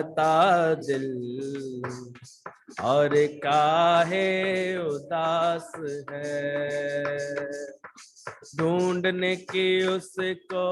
घबराता दिल और काहे उदास है। ढूंढने की उसको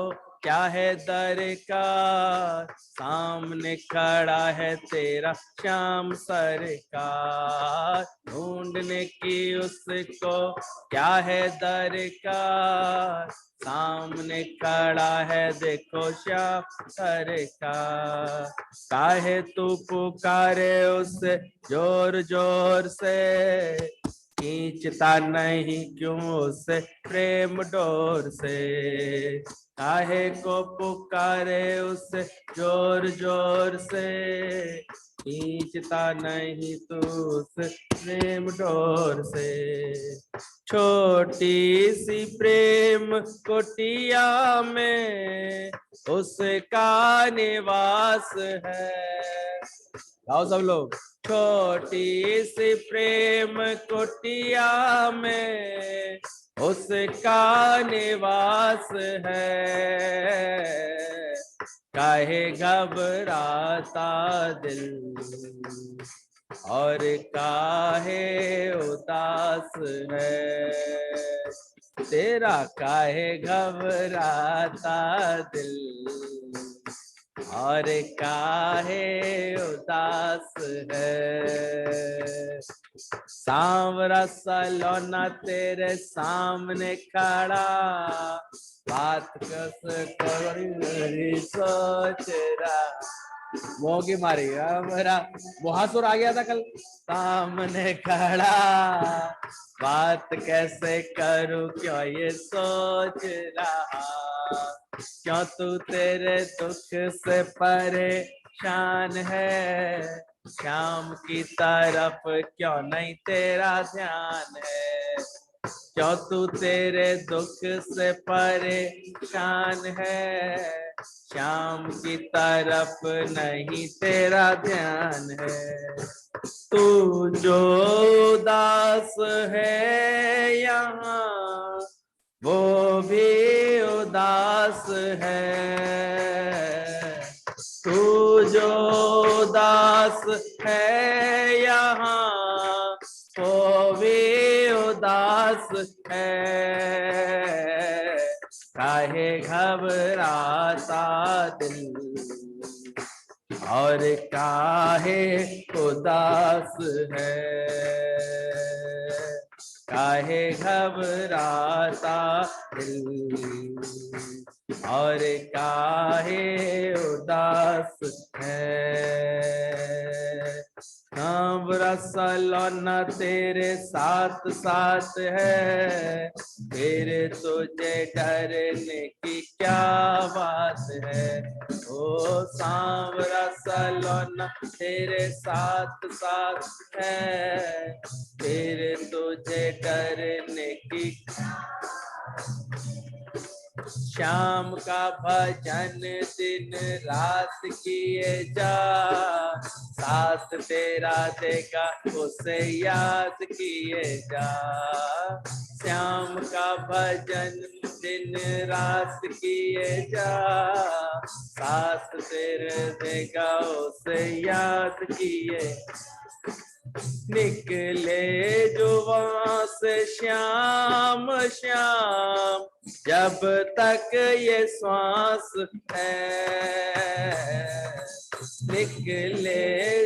क्या है दरकार, सामने खड़ा है तेरा श्याम सरकार। ढूंढने की उसको क्या है दरकार, सामने खड़ा है देखो श्याम सरकार। काहे तू पुकारे उसे जोर जोर से, खींचता नहीं क्यों उसे प्रेम डोर से। काहे को पुकारे उसे जोर जोर से, खींचता नहीं तू उसे प्रेम डोर से। छोटी सी प्रेम कुटिया में उसका निवास है। आओ सब लोग। छोटी सी प्रेम कुटिया में उसका निवास है। काहे घबराता दिल और काहे उदास है। तेरा काहे घबराता दिल और काहे उदास है। सांवरा सलोना तेरे सामने खड़ा, बात कस करी सोच रहा। मोगी मारी मेरा मुहासुर आ गया था कल। सामने खड़ा बात कैसे करूं क्यों ये सोच रहा। क्यों तू तेरे दुख से परेशान है, श्याम की तरफ क्यों नहीं तेरा ध्यान है। क्यों तू तेरे दुख से परेशान है, श्याम की तरफ नहीं तेरा ध्यान है। तू जो उदास है यहाँ वो भी उदास है। तू जो उदास है यहाँ वो भी उदास है। काहे घबराता दिल और काहे उदास है। काहे घबराता दिल और काहे उदास है। सांवरा सलोना तेरे साथ साथ है, तेरे तुझे डरने की क्या बात है। ओ सांवरा सलोना तेरे साथ साथ है, तेरे तुझे डरने की। श्याम का भजन दिन रात किए जा, साथ तेरा देगा उसे याद किए जा। श्याम का भजन दिन रात किए जा, साथ तेरे देगा उसे याद किए। निकले जो वहां से श्याम श्याम जब तक ये श्वास है। निकले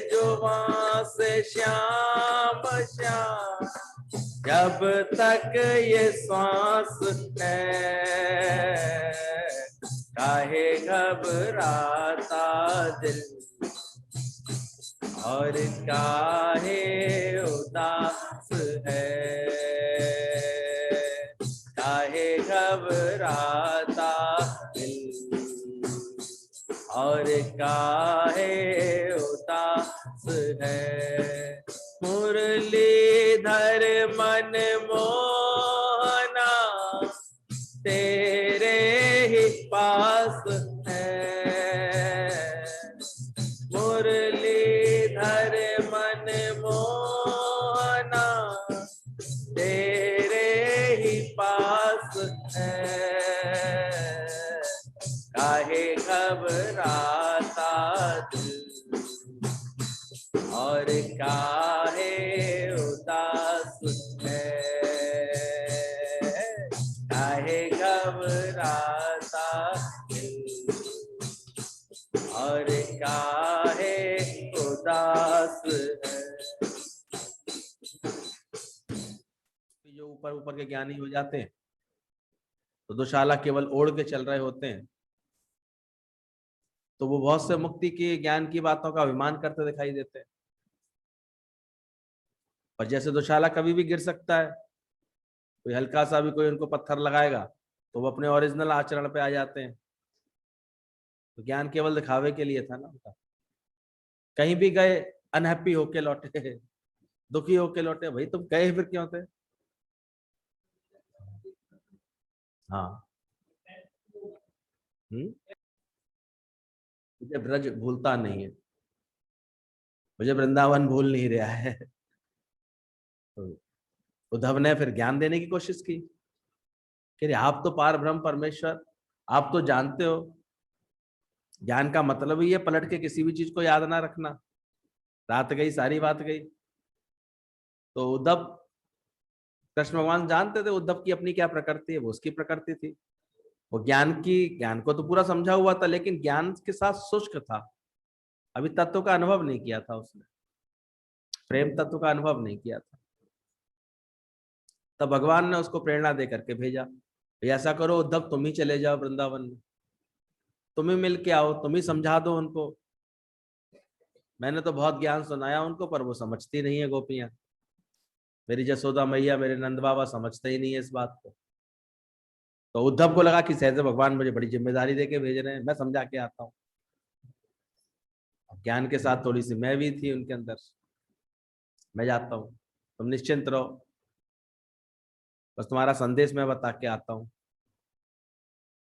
जो वहां से श्याम श्याम जब तक ये श्वास है। काहे घबराता दिल और काहे उदास है। काहे घबराता दिल और काहे उदास है। मुरलीधर मन मोहना तेरे ही पास है। मुरलीधर मन मोहना तेरे ही पास है। काहे घबराता दिल काहे उदास है, काहे घबराता दिल, और काहे उदास है। जो ऊपर ऊपर के ज्ञानी हो जाते हैं तो दुशाला केवल ओढ़ के चल रहे होते हैं, तो वो बहुत से मुक्ति के ज्ञान की बातों का अभिमान करते दिखाई देते हैं। और जैसे दुशाला कभी भी गिर सकता है, कोई हल्का सा भी कोई उनको पत्थर लगाएगा तो वो अपने ओरिजिनल आचरण पे आ जाते हैं। तो ज्ञान केवल दिखावे के लिए था ना उनका। कहीं भी गए अनहैप्पी होके लौटे, दुखी होके लौटे, भाई तुम गए फिर क्यों थे? हाँ। मुझे ब्रज भूलता नहीं है, मुझे वृंदावन भूल नहीं रहा है। तो उद्धव ने फिर ज्ञान देने की कोशिश की कि आप तो पार ब्रह्म परमेश्वर, आप तो जानते हो ज्ञान का मतलब ही है पलट के किसी भी चीज को याद ना रखना। रात गई सारी बात गई। तो उद्धव, कृष्ण भगवान जानते थे उद्धव की अपनी क्या प्रकृति है, वो उसकी प्रकृति थी। वो ज्ञान को तो पूरा समझा हुआ था, लेकिन ज्ञान के साथ शुष्क था, अभी तत्व का अनुभव नहीं किया था उसने, प्रेम तत्व का अनुभव नहीं किया था। तब भगवान ने उसको प्रेरणा दे करके भेजा, ऐसा करो उद्धव तुम ही चले जाओ वृंदावन में, तुम ही मिल के आओ, तुम ही समझा दो उनको। मैंने तो बहुत ज्ञान सुनाया उनको, पर वो समझती नहीं है गोपियां, मेरी जसोदा मैया मेरे नंद बाबा समझते ही नहीं है इस बात को। तो उद्धव को लगा कि सहज भगवान मुझे बड़ी जिम्मेदारी देके भेज रहे हैं, मैं समझा के आता हूँ। ज्ञान के साथ थोड़ी सी मैं भी थी उनके अंदर, मैं जाता हूँ, तुम निश्चिंत रहो, बस तुम्हारा संदेश मैं बता के आता हूँ।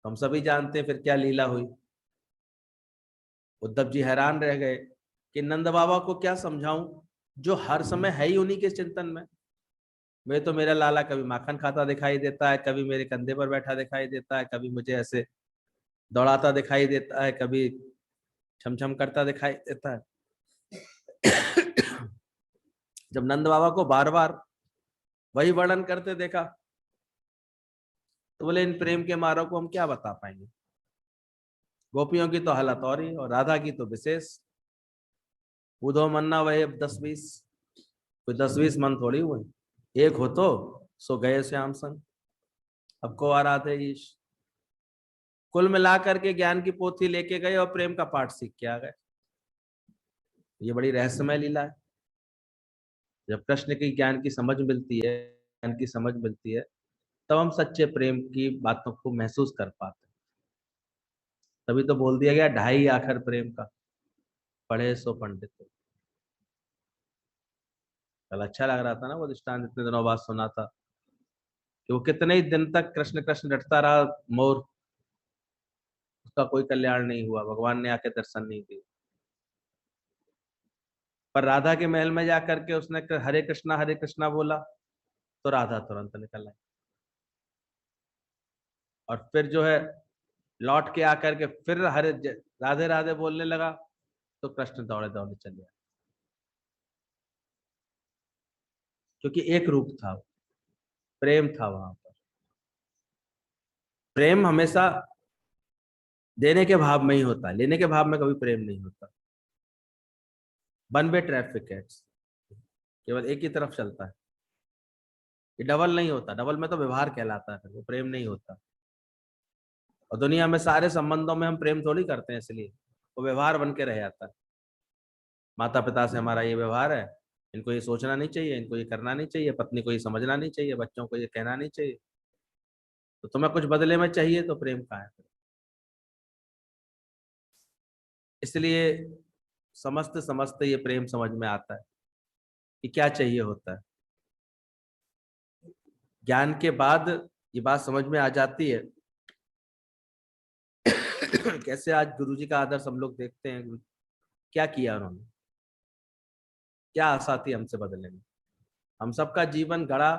हम सभी जानते हैं फिर क्या लीला हुई। उद्धव जी हैरान रह गए कि नंद बाबा को क्या समझाऊं, जो हर समय है ही उन्हीं के चिंतन में। मैं तो, मेरा लाला कभी माखन खाता दिखाई देता है, कभी मेरे कंधे पर बैठा दिखाई देता है, कभी मुझे ऐसे दौड़ाता दिखाई देता है, कभी छमछम करता दिखाई देता है। जब नंद बाबा को बार बार वही वर्णन करते देखा तो बोले इन प्रेम के मारों को हम क्या बता पाएंगे। गोपियों की तो हालत और ही, और राधा की तो विशेष। उधो मन्ना वही अब 10-20, कोई 10-20 मन थोड़ी हुए, एक हो तो सो गए श्याम संग, अब को आराधे ईश। कुल मिलाकर के ज्ञान की पोथी लेके गए और प्रेम का पाठ सीख के आ गए। ये बड़ी रहस्यमय लीला है। जब कृष्ण की ज्ञान की समझ मिलती है, ज्ञान की समझ मिलती है, तब हम सच्चे प्रेम की बातों को महसूस कर पाते हैं। तभी तो बोल दिया गया 2.5 आखर प्रेम का, पढ़े सो पंडित। कल अच्छा लग रहा था ना वो दृष्टांत, इतने दिनों बाद सुना था कि वो कितने ही दिन तक कृष्ण कृष्ण रटता रहा मोर, उसका कोई कल्याण नहीं हुआ, भगवान ने आके दर्शन नहीं दिए। पर राधा के महल में जाकर के उसने हरे कृष्णा बोला तो राधा तुरंत निकल आई, और फिर जो है लौट के आकर के फिर राधे राधे बोलने लगा तो कृष्ण दौड़े दौड़े चले आए, क्योंकि एक रूप था, प्रेम था वहां पर। प्रेम हमेशा देने के भाव में ही होता है, लेने के भाव में कभी प्रेम नहीं होता। वन वे ट्रैफिक है, केवल एक ही तरफ चलता है, ये डबल नहीं होता। डबल में तो व्यवहार कहलाता है, वो प्रेम नहीं होता। और दुनिया में सारे संबंधों में हम प्रेम थोड़ी करते हैं, इसलिए वो व्यवहार बन के रह जाता है। माता पिता से हमारा ये व्यवहार है, इनको ये सोचना नहीं चाहिए, इनको ये करना नहीं चाहिए, पत्नी को ये समझना नहीं चाहिए, बच्चों को ये कहना नहीं चाहिए, तो तुम्हें कुछ बदले में चाहिए तो प्रेम कहाँ है? इसलिए समझते समझते ये प्रेम समझ में आता है कि क्या चाहिए होता है। ज्ञान के बाद ये बात समझ में आ जाती है। कैसे आज गुरु जी का आदर्श हम लोग देखते हैं, क्या किया उन्होंने, क्या आशा थी हमसे बदलने में। हम सबका जीवन गढ़ा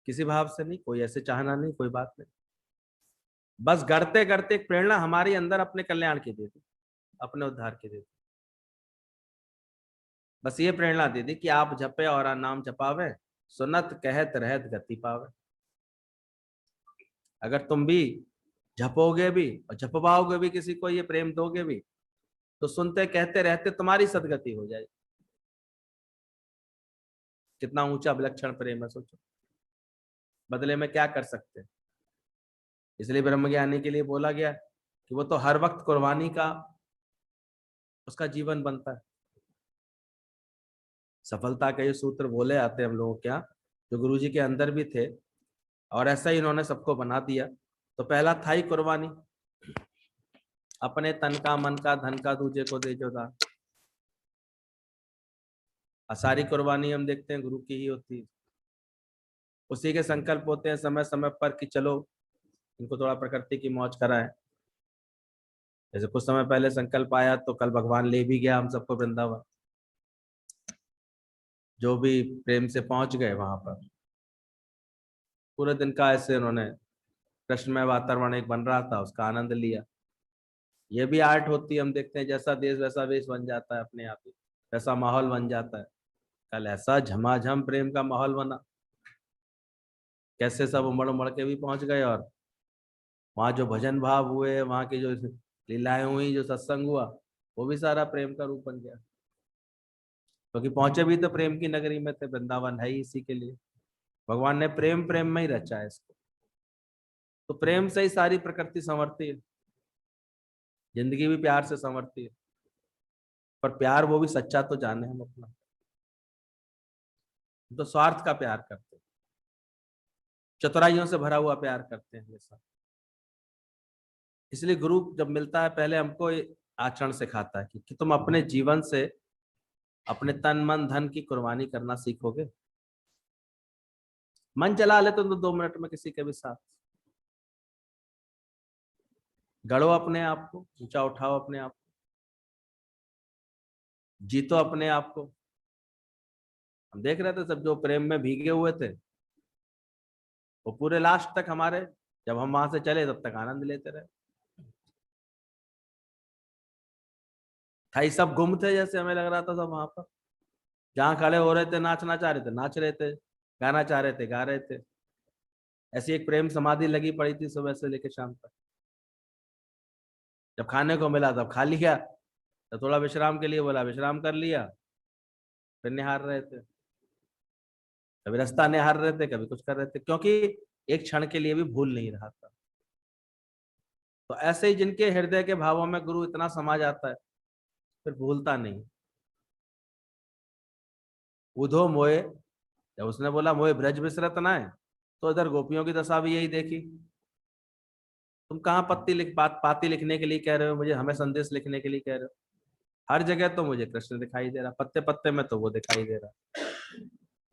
किसी भाव से नहीं, कोई ऐसे चाहना नहीं, कोई बात नहीं, बस गढ़ते गढ़ते एक प्रेरणा हमारे अंदर अपने कल्याण की दे दी, अपने उद्धार की दे दी। बस ये प्रेरणा दी थी कि आप जपे और नाम जपावे, सुनत कहत रहत गति पावे। अगर तुम भी जपोगे भी और जपवाओगे भी, किसी को ये प्रेम दोगे भी, तो सुनते कहते रहते तुम्हारी सदगति हो जाएगी। कितना ऊंचा विलक्षण प्रेम है, सोचो। बदले में क्या कर सकते हैं। इसलिए ब्रह्मज्ञानी के लिए बोला गया कि वो तो हर वक्त कुर्बानी का उसका जीवन बनता है। सफलता के ये सूत्र बोले आते हैं हम लोगों के यहाँ, जो गुरुजी के अंदर भी थे, और ऐसा ही इन्होंने सबको बना दिया। तो पहला था ही कुर्बानी, अपने तन का, मन का, धन का दूजे को दे जो दान। सारी कुर्बानी हम देखते हैं गुरु की ही होती है। उसी के संकल्प होते हैं समय समय पर कि चलो इनको थोड़ा प्रकृति की मौज कराएं। जैसे कुछ समय पहले संकल्प आया तो कल भगवान ले भी गया हम सबको वृंदावन। जो भी प्रेम से पहुंच गए वहां पर, पूरे दिन का ऐसे उन्होंने, कृष्णमय वातावरण एक बन रहा था, उसका आनंद लिया। ये भी आर्ट होती है, हम देखते हैं जैसा देश वैसा वेश बन जाता है अपने आप ही, वैसा माहौल बन जाता है। कल ऐसा झमाझम प्रेम का माहौल बना, कैसे सब उमड़ उमड़ के भी पहुंच गए, और वहां जो भजन भाव हुए, वहां की जो लीलाएं हुई, जो सत्संग हुआ, वो भी सारा प्रेम का रूप बन गया। क्योंकि पहुंचे भी तो प्रेम की नगरी में थे, वृंदावन है ही इसी के लिए। भगवान ने प्रेम प्रेम में ही रचा है इसको। तो प्रेम से ही सारी प्रकृति संवरती है, जिंदगी भी प्यार से संवरती है। पर प्यार वो भी सच्चा तो जाने हम अपना, तो स्वार्थ का प्यार करते हैं, चतुराइयों से भरा हुआ प्यार करते हैं हमेशा। इसलिए गुरु जब मिलता है पहले हमको आचरण सिखाता है कि तुम अपने जीवन से अपने तन मन धन की कुर्बानी करना सीखोगे। मन चला ले तो 2 मिनट में किसी के भी साथ, गढ़ो अपने आप को, ऊंचा उठाओ अपने आप को, जीतो अपने आप को। हम देख रहे थे सब जो प्रेम में भीगे हुए थे, वो पूरे लास्ट तक हमारे, जब हम वहां से चले तब तक आनंद लेते रहे। था सब गुम थे, जैसे हमें लग रहा था सब वहां पर, जहां खड़े हो रहे थे नाचना चाह रहे थे नाच रहे थे, गाना चाह रहे थे गा रहे थे। ऐसी एक प्रेम समाधि लगी पड़ी थी सुबह से लेकर शाम तक। जब खाने को मिला तब खा लिया, तो थोड़ा विश्राम के लिए बोला, विश्राम कर लिया, फिर निहार रहे थे। कभी रास्ता निहार रहे थे, कभी कुछ कर रहे थे, क्योंकि एक क्षण के लिए भी भूल नहीं रहा था। तो ऐसे ही जिनके हृदय के भावों में गुरु इतना समा जाता है, फिर भूलता नहीं। उधो मोए, जब उसने बोला मोए ब्रज बिसरत ना है, तो इधर गोपियों की दशा भी यही देखी। तुम कहाँ पत्ती लिख पाती लिखने के लिए कह रहे हो मुझे, हमें संदेश लिखने के लिए कह रहे हो। हर जगह तो मुझे कृष्ण दिखाई दे रहा, पत्ते पत्ते में तो वो दिखाई दे रहा।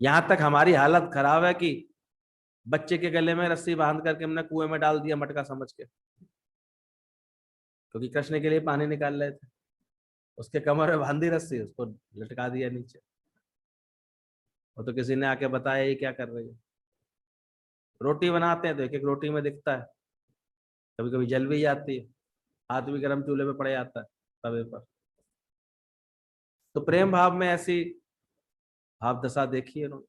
यहाँ तक हमारी हालत खराब है कि बच्चे के गले में रस्सी बांध करके हमने कुएं में डाल दिया मटका समझ के, क्योंकि कृष्ण के लिए पानी निकाल रहे थे। उसके कमर में बांधी रस्सी, उसको लटका दिया नीचे। वो तो किसी ने आके बताया ये क्या कर रही है। रोटी बनाते हैं तो एक एक रोटी में दिखता है, कभी कभी जल भी जाती है, हाथ भी गर्म चूल्हे पे पड़ जाता है तवे पर। तो प्रेम भाव में ऐसी भाव दशा देखी है उन्होंने।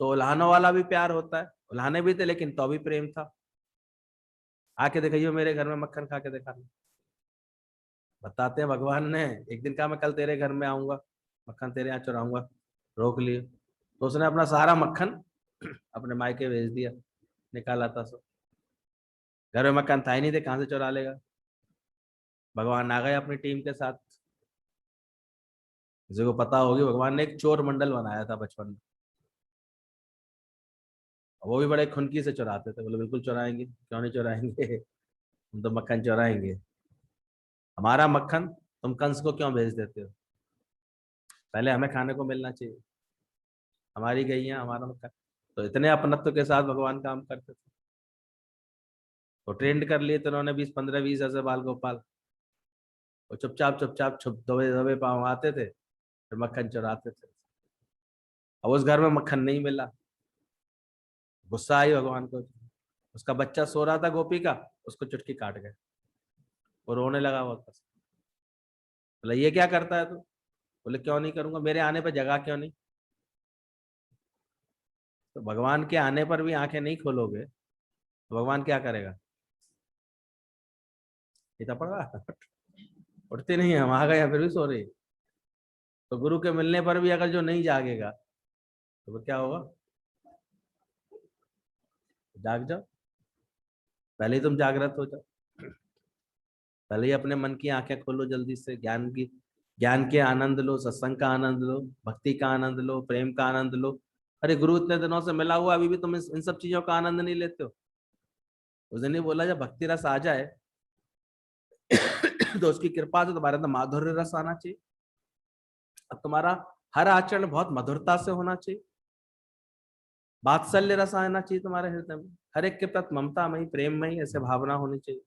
तो उल्हानों वाला भी प्यार होता है, उल्हाने भी थे लेकिन तो भी प्रेम था। आके दिखाइयो मेरे घर में मक्खन खा के दिखाना। बताते हैं भगवान ने एक दिन कहा मैं कल तेरे घर में आऊंगा, मक्खन तेरे यहाँ चुराऊंगा, रोक लिए। तो उसने अपना सारा मक्खन अपने मायके भेज दिया, निकाला था सब। घर में मक्खन था ही नहीं, थे कहाँ से चुरा लेगा। भगवान आ गए अपनी टीम के साथ। किसी को पता होगी भगवान ने एक चोर मंडल बनाया था बचपन में, वो भी बड़े खुनकी से चुराते थे। बोले बिल्कुल चुराएंगे, क्यों नहीं चुराएंगे हम तो मक्खन चुराएंगे। हमारा मक्खन तुम कंस को क्यों भेज देते हो, पहले हमें खाने को मिलना चाहिए। हमारी गैया हमारा मक्खन। तो इतने अपनत्व के साथ भगवान काम करते थे। तो ट्रेंड कर लिए तो उन्होंने 20 15 20 ऐसे बाल गोपाल, वो चुपचाप चुपचाप छुप दबे दबे पाँव आते थे, फिर मक्खन चुराते थे। अब उस घर में मक्खन नहीं मिला, गुस्सा आई भगवान को। उसका बच्चा सो रहा था गोपी का, उसको चुटकी काट गए, वो रोने लगा वापस। बोले ये क्या करता है तू? बोले क्यों नहीं करूंगा, मेरे आने पर जगह क्यों नहीं? तो भगवान के आने पर भी आंखें नहीं खोलोगे तो भगवान क्या करेगा? इतना पड़ा उठते नहीं है, हम आ गए हैं, फिर भी सो रही। तो गुरु के मिलने पर भी अगर जो नहीं जागेगा तो फिर क्या होगा? जाग जाओ, पहले ही तुम जागृत हो जाओ, पहले ही अपने मन की आंखें खोलो जल्दी से, ज्ञान के आनंद लो, सत्संग का आनंद लो, भक्ति का आनंद लो, प्रेम का आनंद लो। अरे गुरु इतने दिनों से मिला हुआ, अभी भी तुम इन सब चीजों का आनंद नहीं लेते हो। उस दिन ही बोला जब भक्ति रस आ जाए तो उसकी कृपा से तुम्हारे अंदर माधुर्य रस आना चाहिए। अब तुम्हारा हर आचरण बहुत मधुरता से होना चाहिए, वात्सल्य रस आना चाहिए तुम्हारे हृदय में, हर एक के प्रति ममतामयी प्रेममयी ऐसे भावना होनी चाहिए,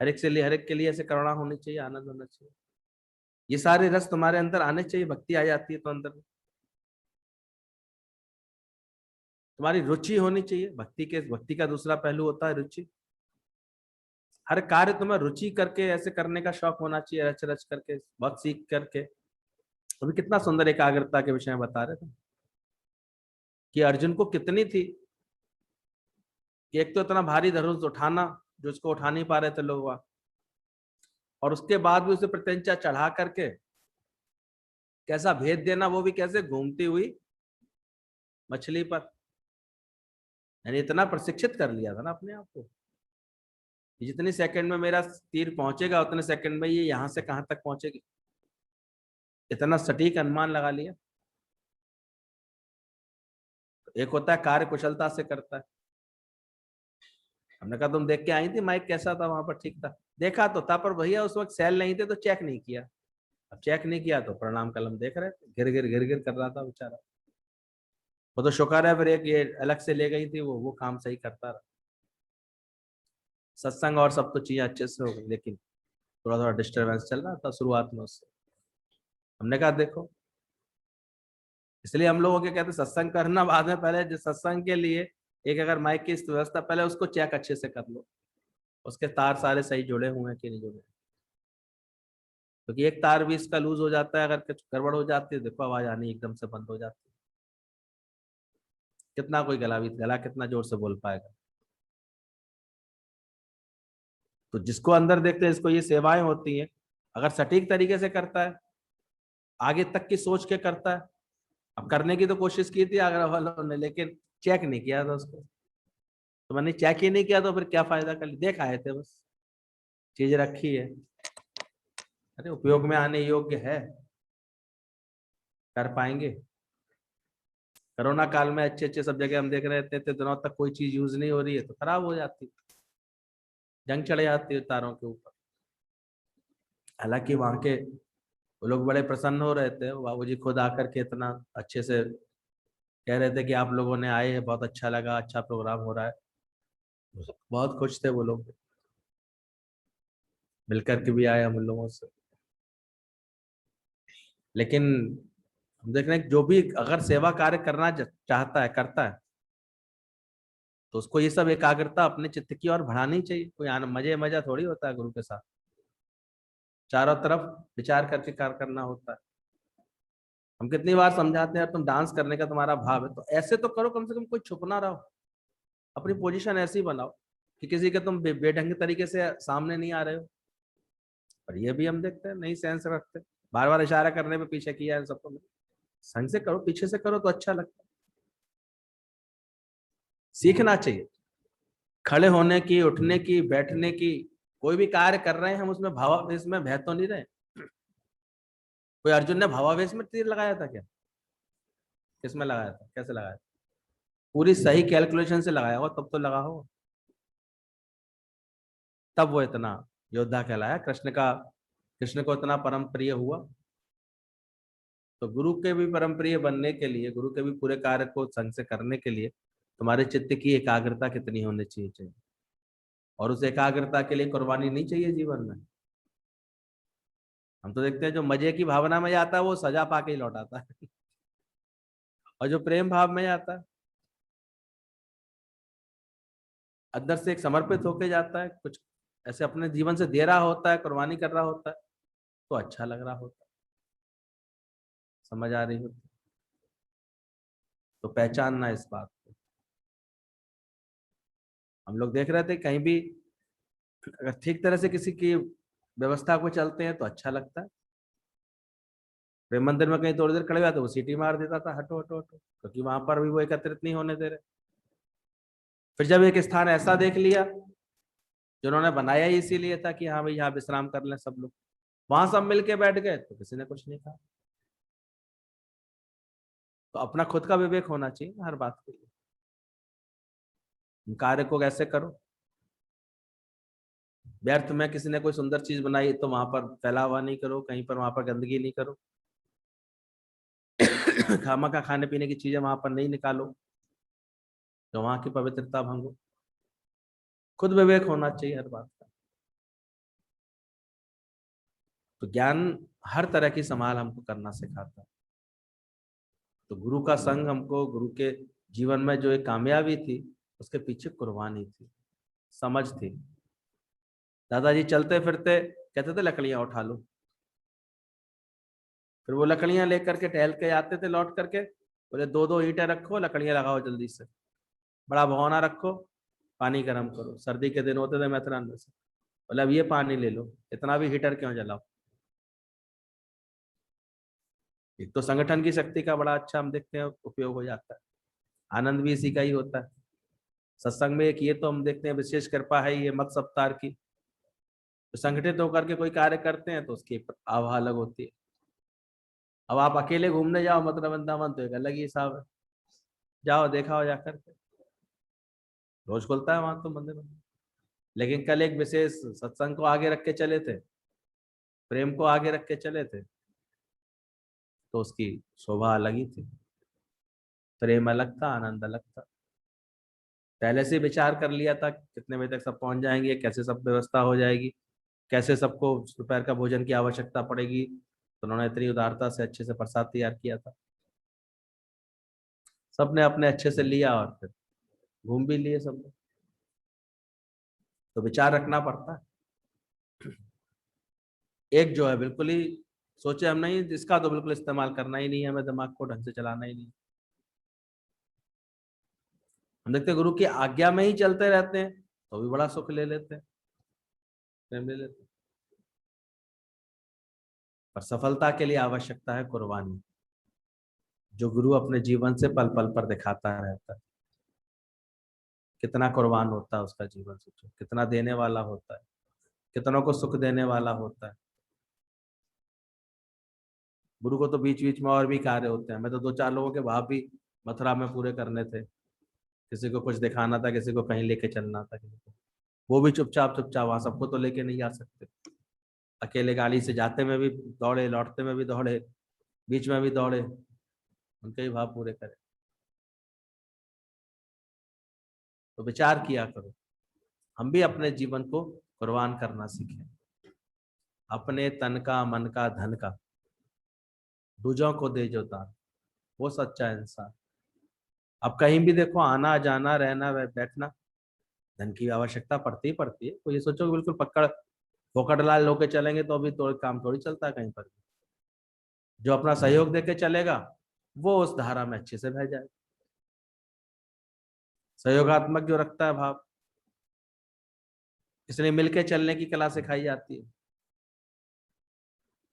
हर एक के लिए ऐसे करुणा होनी चाहिए, आनंद होना चाहिए। ये सारे रस तुम्हारे अंदर आने चाहिए, भक्ति आ जाती है तो अंदर तुम्हारी रुचि होनी चाहिए। भक्ति का दूसरा पहलू होता है रुचि। हर कार्य तुम्हें रुचि करके ऐसे करने का शौक होना चाहिए, रच रच करके, बहुत सीख करके। अभी कितना सुंदर एकाग्रता के विषय में बता रहे थे कि अर्जुन को कितनी थी कि एक तो इतना भारी धनुष उठाना जो उसको उठा नहीं पा रहे थे लोग वहां, और उसके बाद भी उसे प्रत्यंचा चढ़ा करके कैसा भेद देना, वो भी कैसे घूमती हुई मछली पर। यानी इतना प्रशिक्षित कर लिया था ना अपने आप को कि जितनी सेकंड में मेरा तीर पहुंचेगा उतने सेकंड में ये यहां से कहां तक पहुंचेगी, इतना सटीक अनुमान लगा लिया। एक होता है कार्य कुशलता से करता है। हमने कहा तुम देख के आई थी माइक कैसा था वहां पर? ठीक था, देखा तो था, पर भैया उस वक्त सेल नहीं थे तो चेक नहीं किया। अब चेक नहीं किया तो प्रणाम कलम देख रहे थे, गिर गिर कर रहा था बेचारा। वो तो शुक्र है फिर एक ये अलग से ले गई थी, वो काम सही करता रहा। सत्संग और सब तो चीजें अच्छे से हो गई, लेकिन थोड़ा थोड़ा डिस्टर्बेंस चल रहा था शुरुआत में उससे। हमने कहा देखो, इसलिए हम लोगों के कहते सत्संग करना बाद में, पहले जो सत्संग के लिए एक अगर माइक की व्यवस्था, पहले उसको चेक अच्छे से कर लो, उसके तार सारे सही जुड़े हुए हैं कि नहीं जुड़े। क्योंकि एक तार भी इसका लूज हो जाता है, अगर कुछ गड़बड़ हो जाती है देखो आवाज आनी एकदम से बंद हो जाती है। कितना कोई गला कितना जोर से बोल पाएगा? तो जिसको अंदर देखते हैं, इसको ये सेवाएं होती हैं, अगर सटीक तरीके से करता है, आगे तक की सोच के करता है। अब करने की तो कोशिश की थी आगरा वालों ने, लेकिन चेक नहीं किया था उसको। तो मैंने चेक ही नहीं किया तो फिर क्या फायदा, कर देख आए थे बस, चीज रखी है, अरे उपयोग में आने योग्य है, कर पाएंगे। कोरोना काल में अच्छे अच्छे सब जगह हम देख रहे थे, इतने दिनों तक कोई चीज यूज नहीं हो रही है तो खराब हो जाती, जंग चढ़ जाती है तारों के ऊपर। हालांकि वहां के वो लोग बड़े प्रसन्न हो रहे थे, बाबूजी खुद आकर के इतना अच्छे से कह रहे थे कि आप लोगों ने आए हैं, बहुत अच्छा लगा, अच्छा प्रोग्राम हो रहा है। बहुत खुश थे वो लोग, मिलकर के भी आए हम लोगों से। लेकिन हम देख रहे हैं जो भी अगर सेवा कार्य करना चाहता है, करता है, तो उसको ये सब एकाग्रता अपने चित्त की ओर बढ़ानी चाहिए। कोई मजे मजा थोड़ी होता है गुरु के साथ, चारों तरफ विचार करके कार्य करना होता है। हम कितनी बार समझाते हैं, तुम डांस करने का तुम्हारा भाव है तो ऐसे तो करो, कम से कम कोई छुप ना रहो, अपनी पोजीशन ऐसी बनाओ कि किसी के तुम बेढंगे तरीके से सामने नहीं आ रहे हो। पर ये भी हम देखते हैं नहीं सेंस रखते, बार बार इशारा करने पे पीछे किया है सबको। संग से करो, पीछे से करो तो अच्छा लगता है। सीखना चाहिए खड़े होने की, उठने की, बैठने की, कोई भी कार्य कर रहे हैं हम उसमें भावावेश में बह तो नहीं रहे। कोई अर्जुन ने भावावेश में तीर लगाया था क्या? किसमें लगाया था, कैसे लगाया था? पूरी सही कैलकुलेशन से लगाया हो तब तो लगा हो, तब वो इतना योद्धा कहलाया, कृष्ण को इतना परम प्रिय हुआ। तो गुरु के भी परम प्रिय बनने के लिए, गुरु के भी पूरे कार्य को संग से करने के लिए तुम्हारे चित्त की एकाग्रता कितनी होनी चाहिए। और उस एकाग्रता के लिए कुर्बानी नहीं चाहिए जीवन में। हम तो देखते हैं जो मजे की भावना में जाता है वो सजा पाके ही लौट आता है और जो प्रेम भाव में जाता है, अंदर से एक समर्पित होके जाता है, कुछ ऐसे अपने जीवन से दे रहा होता है, कुर्बानी कर रहा होता है, तो अच्छा लग रहा होता, समझ आ रही होती। तो पहचानना इस बात को। हम लोग देख रहे थे कहीं भी अगर ठीक तरह से किसी की व्यवस्था को चलते हैं तो अच्छा लगता है। प्रेम मंदिर में कहीं थोड़ी देर खड़े हुआ तो वो सीटी मार देता था, हटो हटो हटो, क्योंकि वहां पर भी वो एकत्रित नहीं होने दे रहे। फिर जब एक स्थान ऐसा देख लिया जिन्होंने बनाया ही इसीलिए था कि हाँ भाई यहाँ विश्राम कर लें सब लोग, वहां सब मिलके बैठ गए तो किसी ने कुछ नहीं कहा। तो अपना खुद का विवेक होना चाहिए हर बात के लिए। कार्य को कैसे करो, व्यर्थ में किसी ने कोई सुंदर चीज बनाई तो वहां पर फैलावा नहीं करो, कहीं पर वहां पर गंदगी नहीं करो। खामा का खाने पीने की चीजें वहां पर नहीं निकालो तो वहां की पवित्रता भंग हो। खुद विवेक होना चाहिए हर बात का। तो ज्ञान हर तरह की संभाल हमको करना सिखाता है। तो गुरु का संग हमको, गुरु के जीवन में जो एक कामयाबी थी उसके पीछे कुर्बानी थी, समझ थी। दादाजी चलते फिरते कहते थे लकड़ियां उठा लो, फिर वो लकड़ियां लेकर के टहल के आते थे लौट करके, बोले दो दो ईंटें रखो, लकड़ियां लगाओ जल्दी से, बड़ा भगोना रखो, पानी गर्म करो। सर्दी के दिन होते थे मैथुरान में से, बोले अब ये पानी ले लो, इतना भी हीटर क्यों जलाओ। एक तो संगठन की शक्ति का बड़ा अच्छा हम देखते हैं उपयोग हो जाता है, आनंद भी इसी का ही होता है। सत्संग में एक ये तो हम देखते हैं विशेष कृपा है ये मत सप्ताह की, तो संगठित होकर के कोई कार्य करते हैं तो उसकी आभा अलग होती है। अब आप अकेले घूमने जाओ मतलब वृंदावन तो एक अलग ही हिसाब है, जाओ देखा हो जाकर के, रोज खुलता है वहां तो मंदिर में। लेकिन कल एक विशेष सत्संग को आगे रख के चले थे, प्रेम को आगे रख के चले थे, तो उसकी शोभा अलग ही थी। प्रेम अलग था, आनंद अलग था। पहले से विचार कर लिया था कितने बजे तक सब पहुंच जाएंगे, कैसे सब व्यवस्था हो जाएगी, कैसे सबको दोपहर का भोजन की आवश्यकता पड़ेगी। तो उन्होंने इतनी उदारता से अच्छे से प्रसाद तैयार किया था, सबने अपने अच्छे से लिया और फिर घूम भी लिए सब लोग। तो विचार रखना पड़ता है। एक जो है बिल्कुल ही सोचे हम नहीं, इसका तो बिल्कुल इस्तेमाल करना ही नहीं है, हमें दिमाग को ढंग से चलाना ही नहीं। हम देखते हैं गुरु की आज्ञा में ही चलते रहते हैं तो भी बड़ा सुख ले लेते हैं, प्रेम ले लेते हैं। पर सफलता के लिए आवश्यकता है कुर्बानी, जो गुरु अपने जीवन से पल पल पर दिखाता रहता है। कितना कुर्बान होता है उसका जीवन, सोचो कितना देने वाला होता है, कितनों को सुख देने वाला होता है। गुरु को तो बीच बीच में और भी कार्य होते हैं। मैं तो दो चार लोगों के भाव भी मथुरा में पूरे करने थे, किसी को कुछ दिखाना था, किसी को कहीं लेके चलना था, किसी को, वो भी चुपचाप चुपचाप, वहां सबको तो लेके नहीं आ सकते। अकेले गाड़ी से जाते में भी दौड़े, लौटते में भी दौड़े, बीच में भी दौड़े, उनके ही भाव पूरे करे। तो विचार किया करो, हम भी अपने जीवन को कुर्बान करना सीखें। अपने तन का, मन का, धन का दूजों को दे जो दान, वो सच्चा इंसान। अब कहीं भी देखो, आना जाना रहना बैठना, धन की आवश्यकता पड़ती ही पड़ती है। तो ये सोचो कि बिल्कुल पकड़ फोकट लाल होके चलेंगे तो अभी तो काम थोड़ी चलता है कहीं पर। जो अपना सहयोग देके चलेगा वो उस धारा में अच्छे से बह जाए। सहयोगात्मक जो रखता है भाव, इसलिए मिलके चलने की कला सिखाई जाती है।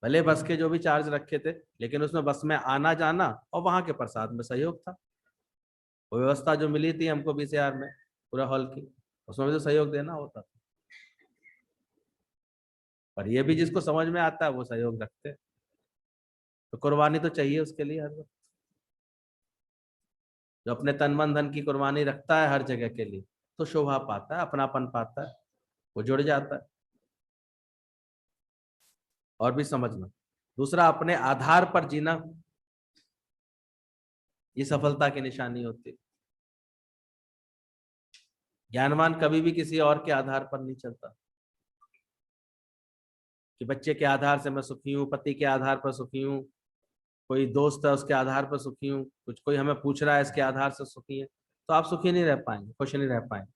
भले बस के जो भी चार्ज रखे थे, लेकिन उसमें बस में आना जाना और वहां के प्रसाद में सहयोग था। वो व्यवस्था जो मिली थी हमको 20,000 में पूरा हॉल की, उसमें भी तो सहयोग देना होता था। पर ये भी जिसको समझ में आता है वो सहयोग रखते हैं। तो कुर्बानी तो चाहिए उसके लिए हर वक्त। जो अपने तन मन धन की कुर्बानी रखता है हर जगह के लिए, तो शोभा पाता है, अपनापन पाता है, वो जुड़ जाता है। और भी समझना, दूसरा अपने आधार पर जीना, ये सफलता की निशानी होती है। ज्ञानवान कभी भी किसी और के आधार पर नहीं चलता कि बच्चे के आधार से मैं सुखी हूँ, पति के आधार पर सुखी हूँ, कोई दोस्त है उसके आधार पर सुखी हूँ, कुछ कोई हमें पूछ रहा है इसके आधार से सुखी है। तो आप सुखी नहीं रह पाएंगे, खुश नहीं रह पाएंगे।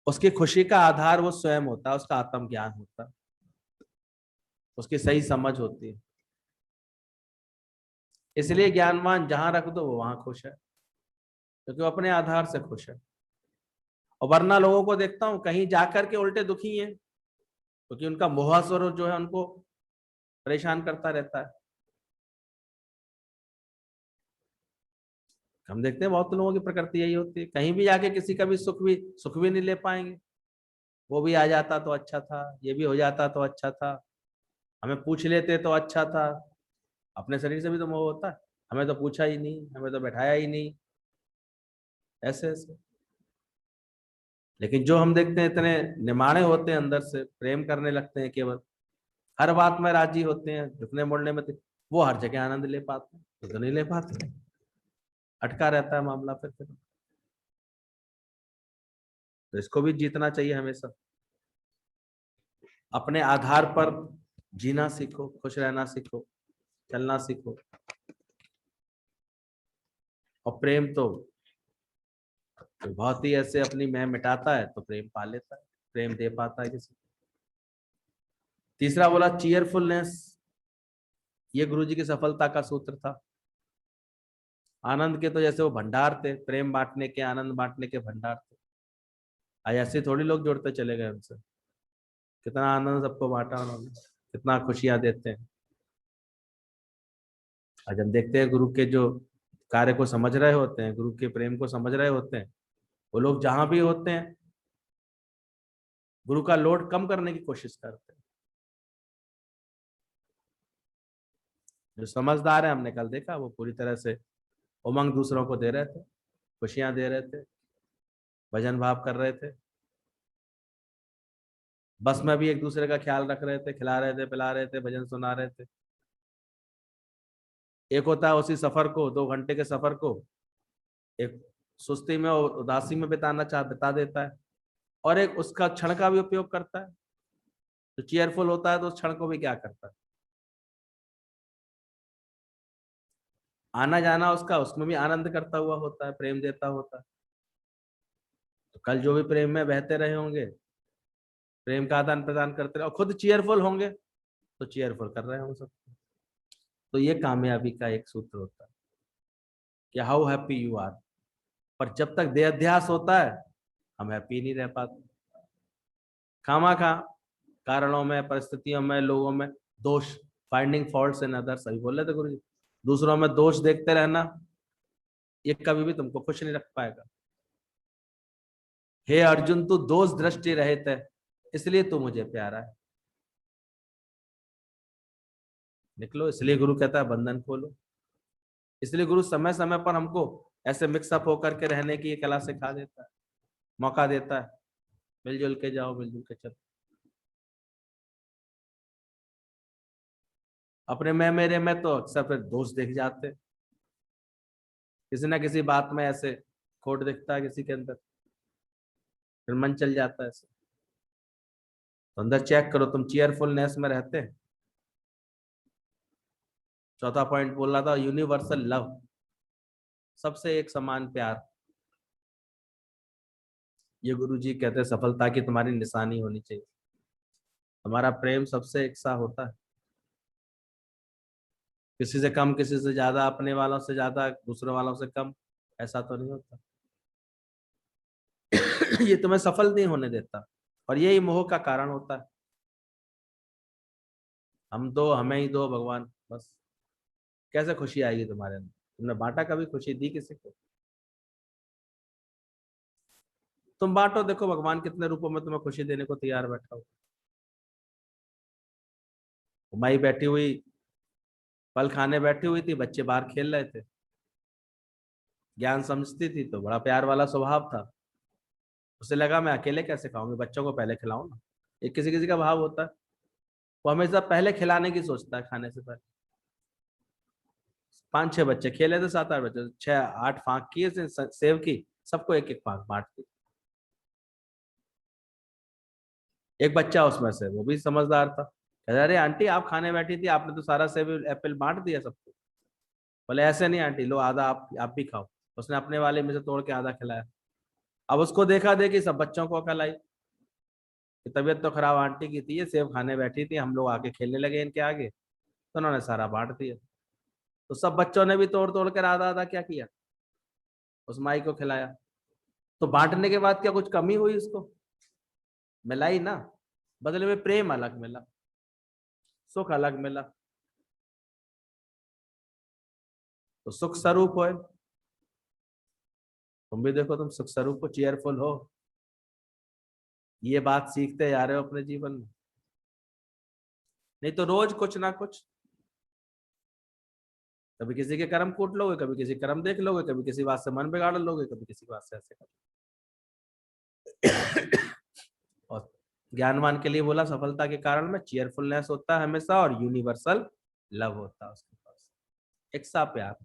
उसकी खुशी का आधार वो स्वयं होता है, उसका आत्मज्ञान होता है। उसकी सही समझ होती है। इसलिए ज्ञानवान जहां रख दो वो वहां खुश है, क्योंकि वो अपने आधार से खुश है। और वरना लोगों को देखता हूं कहीं जाकर के उल्टे दुखी हैं, क्योंकि उनका मोहासुर जो है उनको परेशान करता रहता है। हम देखते हैं बहुत लोगों की प्रकृति यही होती है, कहीं भी जाके किसी का भी सुख भी नहीं ले पाएंगे। वो भी आ जाता तो अच्छा था, ये भी हो जाता तो अच्छा था, हमें पूछ लेते तो अच्छा था। अपने शरीर से भी तो मोह होता है, हमें तो पूछा ही नहीं, हमें तो बैठाया ही नहीं, ऐसे ऐसे। लेकिन जो हम देखते हैं इतने निमाणे होते हैं, अंदर से प्रेम करने लगते हैं, केवल हर बात में राजी होते हैं, झुकने मोड़ने में वो हर जगह आनंद ले पाते हैं, तो नहीं ले पाते, अटका रहता है मामला फिर। तो इसको भी जीतना चाहिए हमेशा। अपने आधार पर जीना सीखो, खुश रहना सीखो, चलना सीखो। और प्रेम तो बहुत ही ऐसे अपनी मैं मिटाता है तो प्रेम पा लेता है, प्रेम दे पाता है किसी को। तीसरा बोला चीयरफुलनेस, ये गुरुजी की सफलता का सूत्र था। आनंद के तो जैसे वो भंडार थे, प्रेम बांटने के, आनंद बांटने के भंडार थे। आज ऐसे थोड़ी लोग जोड़ते चले गए उनसे। कितना आनंद सबको बांटा उन्होंने, कितना खुशियां देते हैं। आज हम देखते हैं गुरु के जो कार्य को समझ रहे होते हैं, गुरु के प्रेम को समझ रहे होते हैं, वो लोग जहां भी होते हैं गुरु का लोड कम करने की कोशिश करते हैं। जो समझदार है, हमने कल देखा, वो पूरी तरह से उमंग दूसरों को दे रहे थे, खुशियां दे रहे थे, भजन भाव कर रहे थे, बस में भी एक दूसरे का ख्याल रख रहे थे, खिला रहे थे, पिला रहे थे, भजन सुना रहे थे। एक होता है उसी सफर को, 2 घंटे के सफर को एक सुस्ती में और उदासी में बिता देता है, और एक उसका क्षण का भी उपयोग करता है। तो चीयरफुल होता है तो उस क्षण को भी क्या करता है, आना जाना उसका, उसमें भी आनंद करता हुआ होता है, प्रेम देता होता है। तो कल जो भी प्रेम में बहते रहे होंगे, प्रेम का आदान प्रदान करते रहे और खुद चीयरफुल होंगे, तो चीयरफुल कर रहे होंगे सब। तो ये कामयाबी का एक सूत्र होता है कि हाउ हैप्पी यू आर। पर जब तक देहाध्यास होता है हम हैप्पी नहीं रह पाते। खामा कारणों में, परिस्थितियों में, लोगों में दोष, फाइंडिंग फॉल्ट्स इन अदर्स, अभी बोल रहे थे गुरु जी, दूसरों में दोष देखते रहना ये कभी भी तुमको खुश नहीं रख पाएगा। हे अर्जुन, तू दोष दृष्टि रहित है, इसलिए तू मुझे प्यारा है। निकलो, इसलिए गुरु कहता है बंधन खोलो। इसलिए गुरु समय समय पर हमको ऐसे मिक्सअप होकर के रहने की कला सिखा देता है, मौका देता है, मिलजुल के जाओ, मिलजुल के चलो। अपने मैं मेरे में तो अक्सर फिर दोष दिख जाते, किसी ना किसी बात में ऐसे खोट दिखता है किसी के अंदर, फिर मन चल जाता है ऐसे। तो अंदर चेक करो तुम चीयरफुलनेस में रहते हैं। चौथा पॉइंट बोल रहा था यूनिवर्सल लव, सबसे एक समान प्यार। ये गुरु जी कहते हैं सफलता की तुम्हारी निशानी होनी चाहिए, तुम्हारा प्रेम सबसे एक सा होता है, किसी से कम, किसी से ज्यादा, अपने वालों से ज्यादा, दूसरे वालों से कम, ऐसा तो नहीं होता। ये तुम्हें सफल नहीं होने देता, और यही मोह का कारण होता है। हम दो, हमें ही दो भगवान, बस। कैसे खुशी आएगी तुम्हारे अंदर? तुमने बांटा कभी? खुशी दी किसी को? तुम बांटो, देखो भगवान कितने रूपों में तुम्हें खुशी देने को तैयार बैठा हो। माई बैठी हुई, फल खाने बैठी हुई थी, बच्चे बाहर खेल रहे थे, ज्ञान समझती थी तो बड़ा प्यार वाला स्वभाव था। उसे लगा मैं अकेले कैसे खाऊंगी, बच्चों को पहले खिलाऊं ना। एक किसी किसी का भाव होता है, वो हमेशा पहले खिलाने की सोचता है खाने से पहले। 5-6 बच्चे खेले थे, 7-8 बच्चे, 6-8 फांक किए सेव की, सबको एक एक फांक बांट दी। एक बच्चा उसमें से, वो भी समझदार था, कह रहा अरे आंटी आप खाने बैठी थी, आपने तो सारा सेब एप्पल बांट दिया सबको। बोले ऐसे नहीं आंटी, लो आधा आप भी खाओ। उसने अपने वाले में से तोड़ के आधा खिलाया। अब उसको देखा देखी सब बच्चों को अकल आई, कि तबीयत तो खराब आंटी की थी, ये सेब खाने बैठी थी, हम लोग आके खेलने लगे इनके आगे, तो उन्होंने सारा बांट दिया। तो सब बच्चों ने भी तोड़ तोड़ कर आधा आधा क्या किया, उस माई को खिलाया। तो बांटने के बाद क्या कुछ कमी हुई उसको? मिला ही ना, बदले में प्रेम अलग मिला, सुख अलग मिला। तो सुख स्वरूप हो, तुम भी देखो, तुम सुख स्वरूप हो, चेयरफुल हो, ये बात सीखते जा रहे हो अपने जीवन में। नहीं तो रोज कुछ ना कुछ, कभी किसी के कर्म कूट लोगे, कभी किसी कर्म देख लोगे, कभी किसी बात से मन बिगाड़ लोगे, कभी किसी बात से ऐसे कर। और ज्ञानवान के लिए बोला, सफलता के कारण में चेयरफुलनेस होता है हमेशा, और यूनिवर्सल लव होता है उसके पास, एक सा प्यार,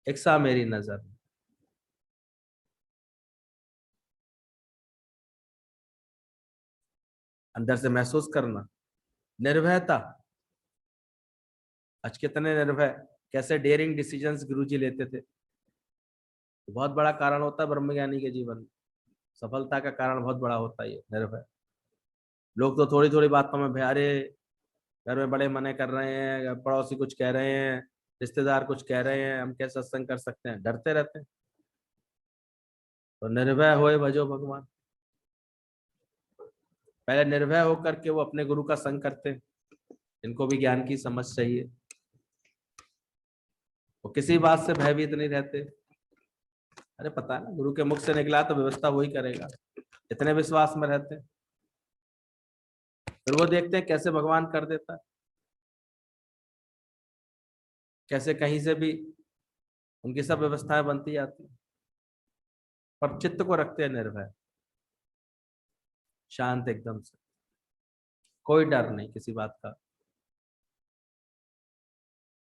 एक सा मेरी नजर। अंदर से महसूस करना, निर्भयता। आज कितने निर्भय, कैसे डेयरिंग डिसीजंस गुरुजी लेते थे। बहुत बड़ा कारण होता है ब्रह्मज्ञानी के जीवन में, सफलता का कारण बहुत बड़ा होता है ये निर्भय। लोग तो थोड़ी थोड़ी बातों में अरे घर में बड़े मने कर रहे हैं, पड़ोसी कुछ कह रहे हैं, रिश्तेदार कुछ कह रहे हैं, हम कैसे सत्संग कर सकते हैं, डरते रहते हैं। तो निर्भय होए भजो भगवान, पहले निर्भय होकर के वो अपने गुरु का संग करते हैं। इनको भी ज्ञान की समझ चाहिए, वो किसी बात से भयभीत नहीं रहते। अरे पता है ना, गुरु के मुख से निकला तो व्यवस्था वही करेगा, इतने विश्वास में रहते हैं। फिर वो देखते हैं कैसे भगवान कर देता है, कैसे कहीं से भी उनकी सब व्यवस्थाएं बनती जाती हैं। पर चित्त को रखते हैं निर्भय, शांत एकदम से, कोई डर नहीं किसी बात का।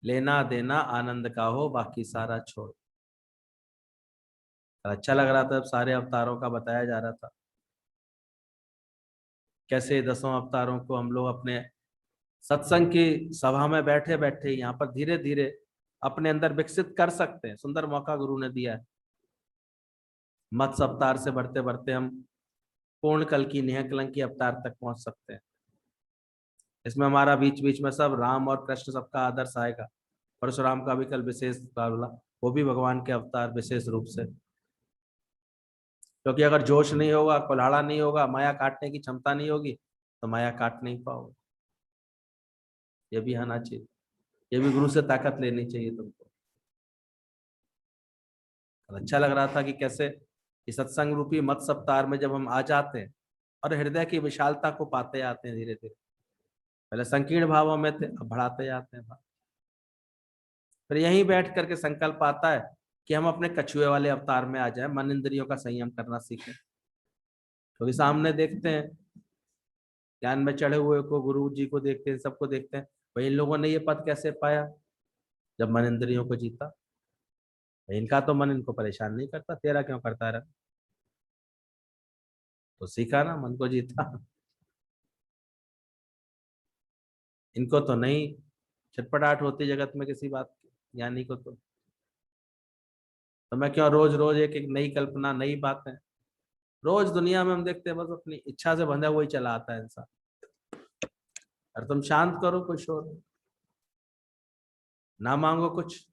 लेना देना आनंद का हो, बाकी सारा छोड़। अच्छा लग रहा था जब सारे अवतारों का बताया जा रहा था, कैसे दसों अवतारों को हम लोग अपने सत्संग की सभा में बैठे बैठे यहाँ पर धीरे धीरे अपने अंदर विकसित कर सकते हैं। सुंदर मौका गुरु ने दिया है। मत्स्य अवतार से बढ़ते बढ़ते हम पूर्ण कल की नेह कलंकी अवतार तक पहुंच सकते हैं। इसमें हमारा बीच बीच में सब राम और कृष्ण सबका आदर्श आएगा। परशुराम का भी कल विशेष बोला, वो भी भगवान के अवतार विशेष रूप से। क्योंकि अगर जोश नहीं होगा, कुल्हाड़ा नहीं होगा, माया काटने की क्षमता नहीं होगी, तो माया काट नहीं पाओगे। ये भी आना चाहिए, ये भी गुरु से ताकत लेनी चाहिए तुमको। अच्छा लग रहा था कि कैसे इस सत्संग रूपी मत सप्ताह में जब हम आ जाते हैं और हृदय की विशालता को पाते आते हैं धीरे धीरे। पहले संकीर्ण भावों में थे, अब बढ़ाते जाते हैं भाव। फिर यहीं बैठ करके संकल्प आता है कि हम अपने कछुए वाले अवतार में आ जाए, मन इंद्रियों का संयम करना सीखें। क्योंकि सामने देखते हैं, ज्ञान में चढ़े हुए को, गुरु जी को देखते हैं, सबको देखते हैं, भाई इन लोगों ने ये पद कैसे पाया, जब मन इंद्रियों को जीता। भाई इनका तो मन इनको परेशान नहीं करता, तेरा क्यों करता रहा? तो सीखा ना, मन को जीता। इनको तो नहीं छटपटाहट होती जगत में किसी बात की, ज्ञानी को तो मैं क्यों रोज रोज एक एक नई कल्पना, नई बातें। रोज दुनिया में हम देखते हैं बस अपनी इच्छा से बंधा वही चला आता है इंसान। और तुम शांत करो, कोई शोर नहीं, ना मांगो कुछ,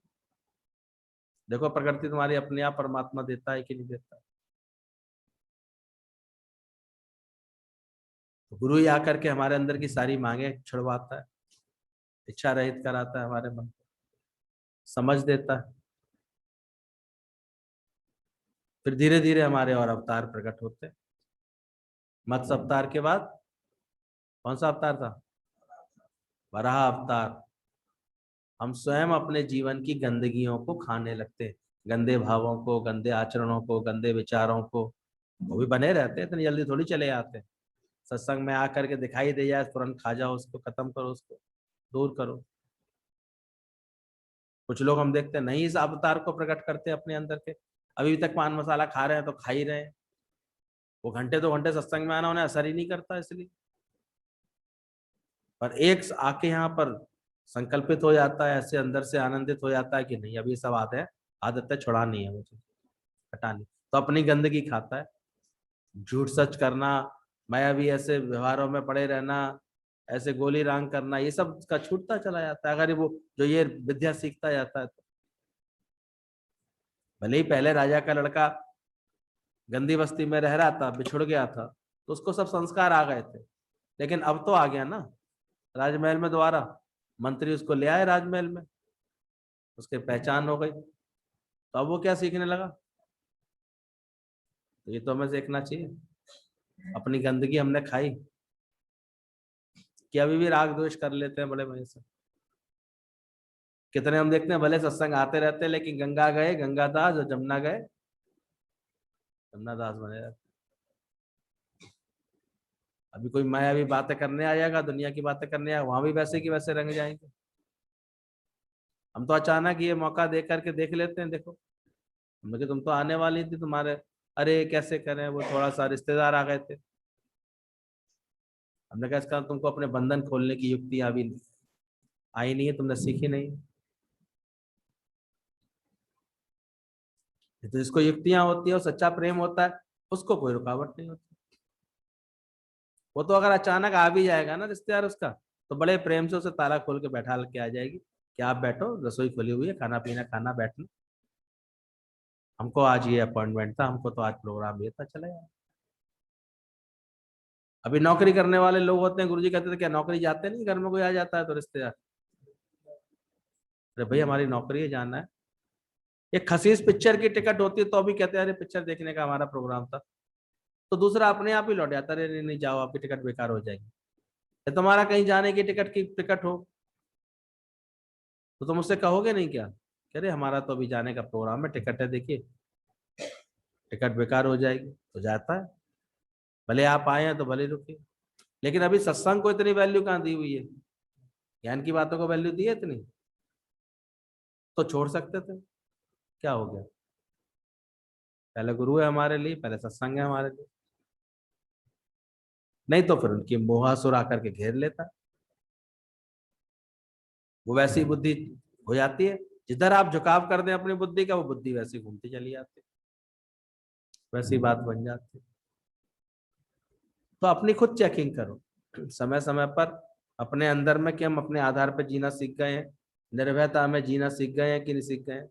देखो प्रकृति तुम्हारी अपने आप परमात्मा देता है कि नहीं देता। तो गुरु ही आकर के हमारे अंदर की सारी मांगे छुड़वाता है, इच्छा रहित कराता है, हमारे मन को समझ देता है। फिर धीरे धीरे हमारे और अवतार प्रकट होते हैं। मत्स्य अवतार के बाद कौन सा अवतार था? वराह अवतार। हम स्वयं अपने जीवन की गंदगियों को खाने लगते हैं, गंदे भावों को, गंदे आचरणों को, गंदे विचारों को। वो भी बने रहते हैं, इतनी जल्दी थोड़ी चले आते हैं। सत्संग में आकर के दिखाई दे जाए तुरंत खा जाओ उसको, खत्म करो उसको, दूर करो। कुछ लोग हम देखते हैं नहीं इस अवतार को प्रकट करते अपने अंदर के, अभी तक पान मसाला खा रहे हैं तो खा ही रहे हैं। वो घंटे 2 घंटे सत्संग में आना उन्हें असर ही नहीं करता इसलिए। पर एक आके यहाँ पर संकल्पित हो जाता है, ऐसे अंदर से आनंदित हो जाता है कि नहीं अब ये सब आदतें छुड़ानी है मुझे, हटानी। तो अपनी गंदगी खाता है, झूठ सच करना, मायावी ऐसे व्यवहारों में पड़े रहना, ऐसे गोली रांग करना, ये सब का छूटता चला जाता है अगर वो जो ये विद्या सीखता जाता है तो। भले ही पहले राजा का लड़का गंदी बस्ती में रह रहा था, बिछुड़ गया था, तो उसको सब संस्कार आ गए थे, लेकिन अब तो आ गया ना राजमहल में दोबारा, मंत्री उसको ले आए राजमहल में, उसकी पहचान हो गई, तो अब वो क्या सीखने लगा? तो ये तो हमें सीखना चाहिए। अपनी गंदगी हमने खाई कि अभी भी राग द्वेष कर लेते हैं बड़े मजे से। कितने हम देखते हैं भले सत्संग आते रहते हैं, लेकिन गंगा गए गंगादास और जमुना गए जमुनादास बने रहते। अभी कोई मायावी बातें करने आ जाएगा, दुनिया की बातें करने आएगा, वहां भी वैसे की वैसे रंग जाएंगे। हम तो अचानक ये मौका दे करके देख लेते हैं, देखो मुझे तुम तो आने वाली थी, तुम्हारे अरे कैसे करें, वो थोड़ा सा रिश्तेदार आ गए थे, हमने कहा इसका तुमको अपने बंधन खोलने की युक्ति अभी आई नहीं है, तुमने सीखी नहीं। तो जिसको युक्तियां होती है और सच्चा प्रेम होता है, उसको कोई रुकावट नहीं होती। वो तो अगर अचानक आ भी जाएगा ना रिश्तेदार उसका, तो बड़े प्रेम से उसे ताला खोल के बैठा के आ जाएगी कि आप बैठो, रसोई खुली हुई है, खाना पीना खाना, बैठना, हमको आज ये अपॉइंटमेंट था, हमको तो आज प्रोग्राम ये था, चले जाओ। अभी नौकरी करने वाले लोग होते हैं, गुरुजी कहते थे क्या नौकरी जाते नहीं, घर में कोई आ जाता है तो रिश्तेदार, अरे भाई हमारी नौकरी है, जाना है। एक खसीस पिक्चर की टिकट होती है तो अभी कहते हैं अरे पिक्चर देखने का हमारा प्रोग्राम था, तो दूसरा अपने आप ही लौट जाता है, अरे नहीं नहीं जाओ, आपकी टिकट बेकार हो जाएगी। या तुम्हारा कहीं जाने की टिकट हो, तो तुम उससे कहोगे नहीं क्या कह रहे हमारा तो अभी जाने का प्रोग्राम है, टिकट है देखिए, टिकट बेकार हो जाएगी, तो जाता है, भले आप आए हैं तो भले रुकिए। लेकिन अभी सत्संग को इतनी वैल्यू कहाँ दी हुई है, ज्ञान की बातों को वैल्यू दी है इतनी, तो छोड़ सकते थे, क्या हो गया? पहले गुरु है हमारे लिए, पहले सत्संग है हमारे लिए, नहीं तो फिर उनकी मोहासुर आकर के घेर लेता है। वो वैसी बुद्धि हो जाती है, जिधर आप झुकाव कर दें अपनी बुद्धि का, वो बुद्धि वैसी घूमती चली जाती है, वैसी बात बन जाती है। तो अपनी खुद चेकिंग करो समय समय पर, अपने अंदर में कि हम अपने आधार पर जीना सीख गए हैं, निर्भयता में जीना सीख गए हैं कि नहीं सीख गए हैं।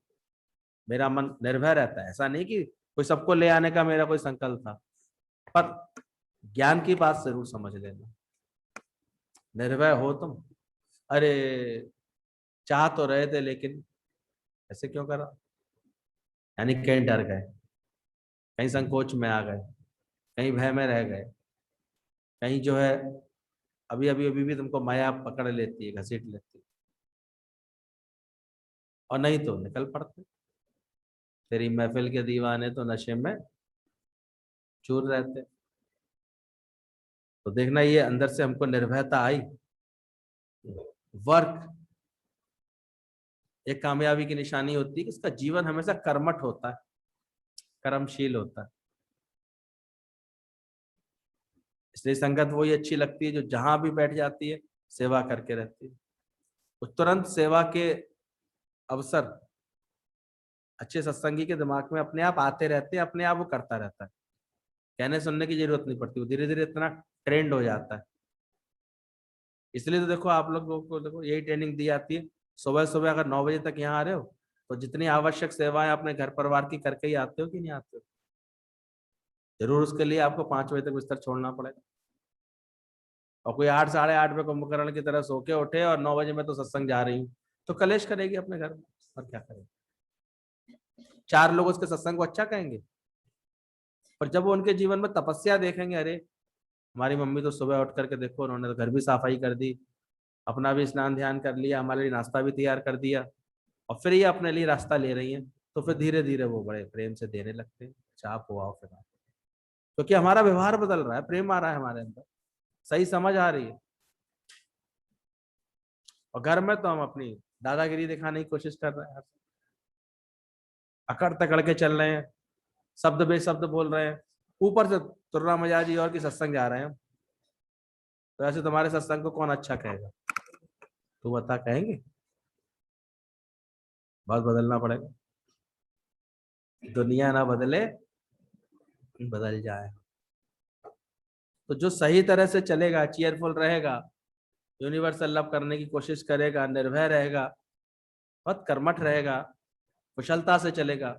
मेरा मन निर्भय रहता है, ऐसा नहीं कि कोई सबको ले आने का मेरा कोई संकल्प था, पर ज्ञान की बात जरूर समझ लेना। निर्भय हो तुम, अरे चाह तो रहे थे लेकिन ऐसे क्यों करा, यानी कहीं डर गए, कहीं संकोच में आ गए, कहीं भय में रह गए, कहीं जो है अभी अभी अभी भी तुमको माया पकड़ लेती है, घसीट लेती है, और नहीं तो निकल पड़ते। तेरी महफिल के दीवाने तो नशे में चूर रहते। तो देखना ये अंदर से हमको निर्भयता आई। वर्क एक कामयाबी की निशानी होती है कि इसका जीवन हमेशा कर्मठ होता है, कर्मशील होता है। इसलिए संगत वही अच्छी लगती है जो जहां भी बैठ जाती है सेवा करके रहती है। तो तुरंत सेवा के अवसर अच्छे सत्संगी के दिमाग में अपने आप आते रहते हैं, अपने आप वो करता रहता है, कहने सुनने की जरूरत नहीं पड़ती, वो धीरे धीरे इतना ट्रेंड हो जाता है। इसलिए तो देखो आप लोगों को देखो यही ट्रेनिंग दी जाती है, सुबह सुबह अगर 9 बजे तक यहाँ आ रहे हो तो जितनी आवश्यक सेवाएं अपने घर परिवार की करके ही आते हो कि नहीं आते हो। जरूर उसके लिए आपको 5 बजे तक बिस्तर छोड़ना पड़ेगा, और कोई 8 साढ़े 8 पे कुंभकर्ण की तरह सो के उठे और 9 बजे मैं तो सत्संग जा रही हूँ, तो कलेश करेगी अपने घर में, और क्या करेगी? 4 लोग उसके सत्संग को अच्छा कहेंगे, पर जब वो उनके जीवन में तपस्या देखेंगे, अरे हमारी मम्मी तो सुबह उठ करके देखो उन्होंने तो घर भी सफाई कर दी, अपना भी स्नान ध्यान कर लिया, हमारे लिए नाश्ता भी तैयार कर दिया, और फिर ये अपने लिए रास्ता ले रही हैं, तो फिर धीरे धीरे वो बड़े प्रेम से देने लगते हैं, अच्छा आप हो आओ फिर आओ। क्योंकि हमारा व्यवहार बदल रहा है, प्रेम आ रहा है हमारे अंदर, सही समझ आ रही है। और घर में तो हम अपनी दादागिरी दिखाने की कोशिश कर रहे हैं, अकड़ तकड़ के चल रहे हैं, शब्द बेशब्द बोल रहे हैं, ऊपर से तुर्रा मजाजी और की सत्संग जा रहे हैं। तो ऐसे तुम्हारे सत्संग को कौन अच्छा कहेगा? तू बता, कहेंगे? बहुत बदलना पड़ेगा, दुनिया ना बदले बदल जाए। तो जो सही तरह से चलेगा, चीयरफुल रहेगा, यूनिवर्सल लव करने की कोशिश करेगा, निर्भय रहेगा, बहुत कर्मठ रहेगा, कुशलता से चलेगा,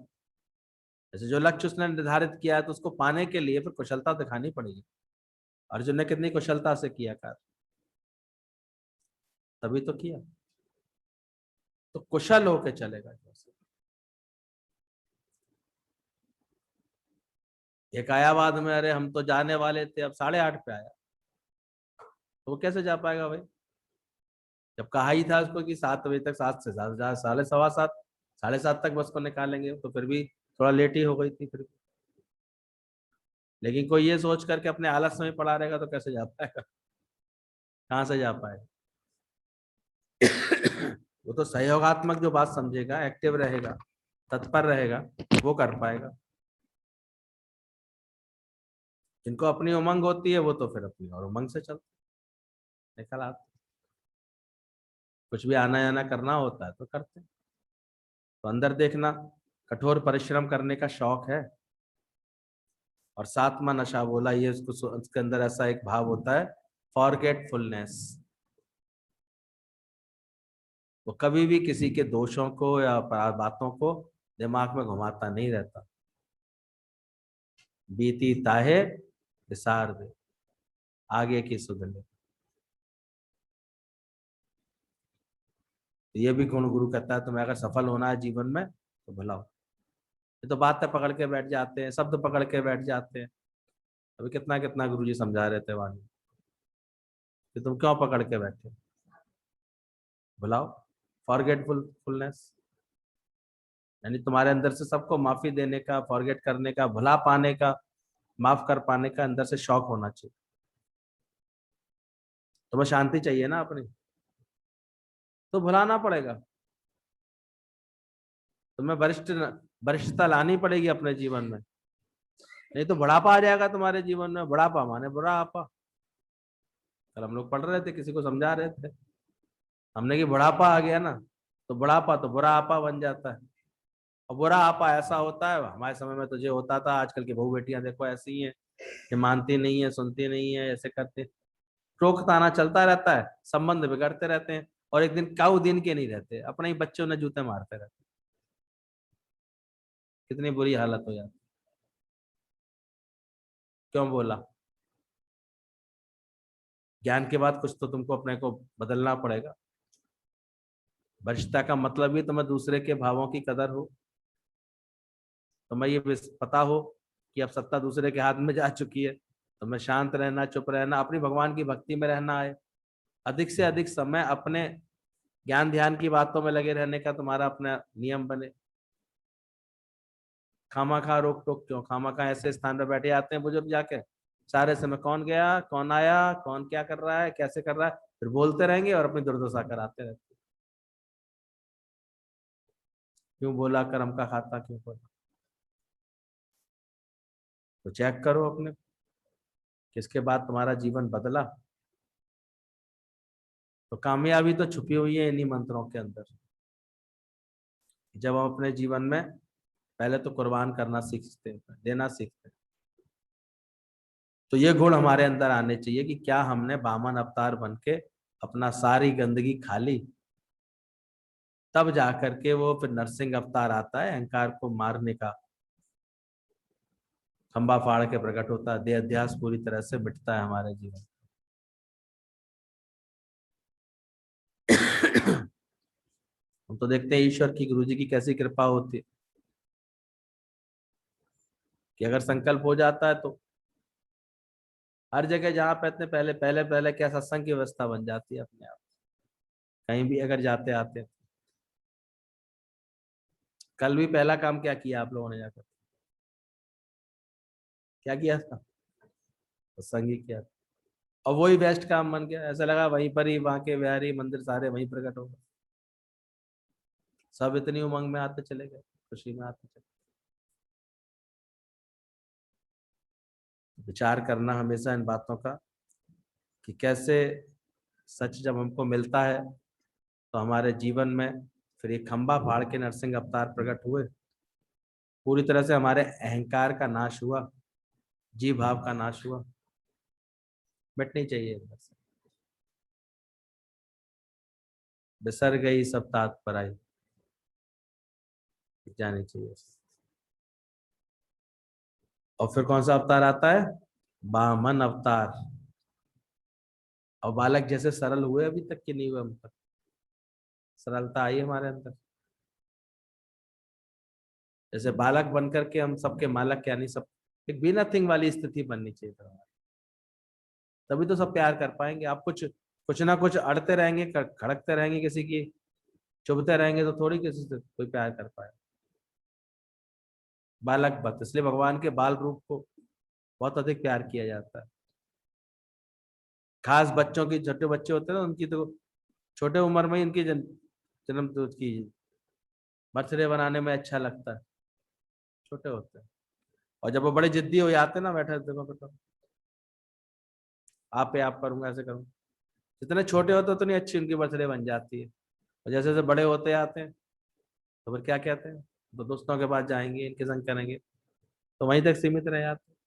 जैसे जो लक्ष्य उसने निर्धारित किया है तो उसको पाने के लिए फिर कुशलता दिखानी पड़ेगी। अर्जुन ने कितनी कुशलता से किया कार्य, तभी तो किया। तो कुशल होके चलेगा। एक आया बाद में, अरे हम तो जाने वाले थे, अब 8:30 पे आया, तो वो कैसे जा पाएगा भाई? जब कहा ही था उसको कि 7 बजे तक, 7 से 7, 7:15, 7:30 तक बस को निकालेंगे, तो फिर भी थोड़ा लेट ही हो गई थी फिर भी। लेकिन कोई ये सोच करके अपने आलस में पड़ा रहेगा तो कैसे जा पाएगा? कहाँ से जा पाएगा? वो तो सहयोगात्मक जो बात समझेगा, एक्टिव रहेगा, तत्पर रहेगा, वो कर पाएगा। जिनको अपनी उमंग होती है वो तो फिर अपनी और उमंग से चलते। निकल आते, कुछ भी आना जाना करना होता है तो करते हैं। तो अंदर देखना, कठोर परिश्रम करने का शौक है। और सातवां नशा बोला ये, उसके अंदर ऐसा एक भाव होता है, फॉरगेटफुलनेस। वो कभी भी किसी के दोषों को या बातों को दिमाग में घुमाता नहीं रहता। बीती ताहे विसार दे, आगे की सुध ले। तो ये भी गुण गुरु कहता है, तुम्हें अगर सफल होना है जीवन में तो भला हो। ये तो बातें पकड़ के बैठ जाते हैं, शब्द पकड़ के बैठ जाते हैं। अभी कितना कितना गुरु जी समझा रहे थे वाणी, कि तुम क्यों पकड़ के बैठे, भुलाओ। फॉरगेटफुलनेस यानी तुम्हारे अंदर से सबको माफी देने का, फॉरगेट करने का, भुला पाने का, माफ कर पाने का अंदर से शौक होना चाहिए। तुम्हें शांति चाहिए ना अपनी, तो भुलाना पड़ेगा। तुम्हें वरिष्ठता लानी पड़ेगी अपने जीवन में, नहीं तो बुढ़ापा आ जाएगा तुम्हारे जीवन में। बुढ़ापा माने बुरा आपा। कल हम लोग पढ़ रहे थे, किसी को समझा रहे थे हमने कि बुढ़ापा आ गया ना, तो बुढ़ापा तो बुरा आपा बन जाता है। और बुरा आपा ऐसा होता है, हमारे समय में तो ये होता था, आजकल की बहू बेटियां देखो ऐसी ही हैं, ये मानती नहीं है, सुनती नहीं है, ऐसे करते, टोक ताना चलता रहता है, संबंध बिगड़ते रहते हैं, और एक दिन काऊ दिन के नहीं रहते, अपने ही बच्चों ने जूते मारते रहते। कितनी बुरी हालत हो जाती। क्यों बोला? ज्ञान के बाद कुछ तो तुमको अपने को बदलना पड़ेगा। वरिष्ठता का मतलब ही तुम्हें दूसरे के भावों की कदर हो, तुम्हें ये पता हो कि अब सत्ता दूसरे के हाथ में जा चुकी है, तुम्हें शांत रहना, चुप रहना, अपनी भगवान की भक्ति में रहना है। अधिक से अधिक समय अपने ज्ञान ध्यान की बातों में लगे रहने का तुम्हारा अपना नियम बने। खामा खा रोक टोक क्यों? खामा खा ऐसे स्थान पर बैठे आते हैं बुजुर्ग जाके, सारे समय कौन गया, कौन आया, कौन क्या कर रहा है, कैसे कर रहा है, फिर बोलते रहेंगे और अपनी दुर्दशा कराते रहते। क्यों बोला? कर्म का खाता क्यों बोला? तो चेक करो अपने, किसके बाद तुम्हारा जीवन बदला। तो कामयाबी तो छुपी हुई है इन्हीं मंत्रों के अंदर। जब हम अपने जीवन में पहले तो कुर्बान करना सीखते हैं, देना सीखते हैं, तो ये गुण हमारे अंदर आने चाहिए कि क्या हमने वामन अवतार बन के अपना सारी गंदगी खा ली, तब जाकर के वो फिर नरसिंह अवतार आता है अहंकार को मारने का, खंबा फाड़ के प्रकट होता है, देह अध्यास पूरी तरह से मिटता है हमारे जीवन। हम तो देखते हैं ईश्वर की, गुरु जी की कैसी कृपा होती है कि अगर संकल्प हो जाता है तो हर जगह जहाँ पे इतने पहले पहले पहले क्या सत्संग की व्यवस्था बन जाती है अपने आप, कहीं भी अगर जाते आते हैं। कल भी पहला काम क्या किया आप लोगों ने जाकर? क्या किया था? सत्संग ही किया। और वही बेस्ट काम बन गया, ऐसा लगा वहीं पर ही बांके बिहारी मंदिर सारे वहीं प्रकट हो गए, सब इतनी उमंग में आते चले गए, खुशी में आते चले। विचार करना हमेशा इन बातों का कि कैसे सच जब हमको मिलता है तो हमारे जीवन में फिर एक खंबा फाड़ के नरसिंह अवतार प्रकट हुए, पूरी तरह से हमारे अहंकार का नाश हुआ, जीव भाव का नाश हुआ। मिटनी चाहिए अंदर से। बिसर गई सब तात पर आई, जानी चाहिए। और फिर कौन सा अवतार आता है? वामन अवतार। और बालक जैसे सरल हुए अभी तक कि नहीं हुए हम तक? सरलता आई हमारे अंदर। जैसे बालक बनकर के हम सबके मालक, यानी सब एक बी नथिंग वाली स्थिति बननी चाहिए था हमारी। तभी तो सब प्यार कर पाएंगे। आप कुछ कुछ ना कुछ अड़ते रहेंगे, खड़कते रहेंगे, किसी की चुभते रहेंगे, तो थोड़ी किसी से कोई प्यार कर पाए। बालक बत, इसलिए भगवान के बाल रूप को बहुत अधिक प्यार किया जाता है। खास बच्चों की, छोटे बच्चे होते हैं ना, उनकी तो छोटे उम्र में ही इनकी जन्म तो उसकी बर्थडे बनाने में अच्छा लगता है, छोटे होते हैं। और जब वो बड़े जिद्दी हो जाते हैं ना, बैठे देखो बेटा, आप पे आप करूंगा, ऐसे करूंगा। जितने छोटे होते हैं उतनी अच्छी उनकी बर्थडे बन जाती है। और जैसे जैसे बड़े होते आते हैं तो फिर क्या कहते हैं, तो दोस्तों के पास जाएंगे, इनके संग करेंगे, तो वहीं तक सीमित रह जाते हैं।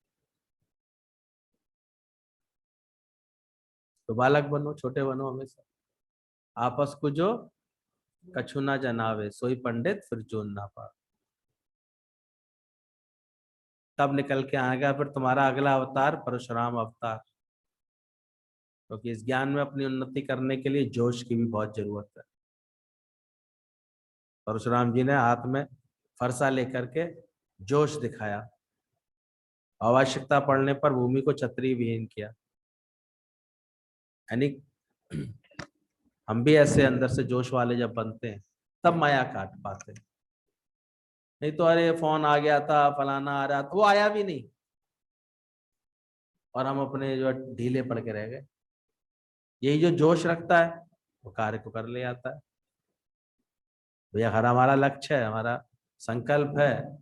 तो बालक बनो, छोटे बनो हमेशा। आपस को जो कछु ना जनावे, सोई पंडित फिर जोन ना पा। तब निकल के आएगा फिर तुम्हारा अगला अवतार, परशुराम अवतार। क्योंकि इस ज्ञान में अपनी उन्नति करने के लिए जोश की भी बहुत जरूरत है। परशुराम जी ने हाथ में फरसा लेकर के जोश दिखाया, आवश्यकता पड़ने पर भूमि को छतरी विहीन किया। यानी हम भी ऐसे अंदर से जोश वाले जब बनते हैं तब माया काट पाते हैं। नहीं तो अरे फोन आ गया था, फलाना आ रहा था, वो आया भी नहीं और हम अपने जो ढीले पड़ के रह गए। यही जो जोश रखता है वो कार्य को कर ले आता है। भैया हर हमारा लक्ष्य है, हमारा संकल्प है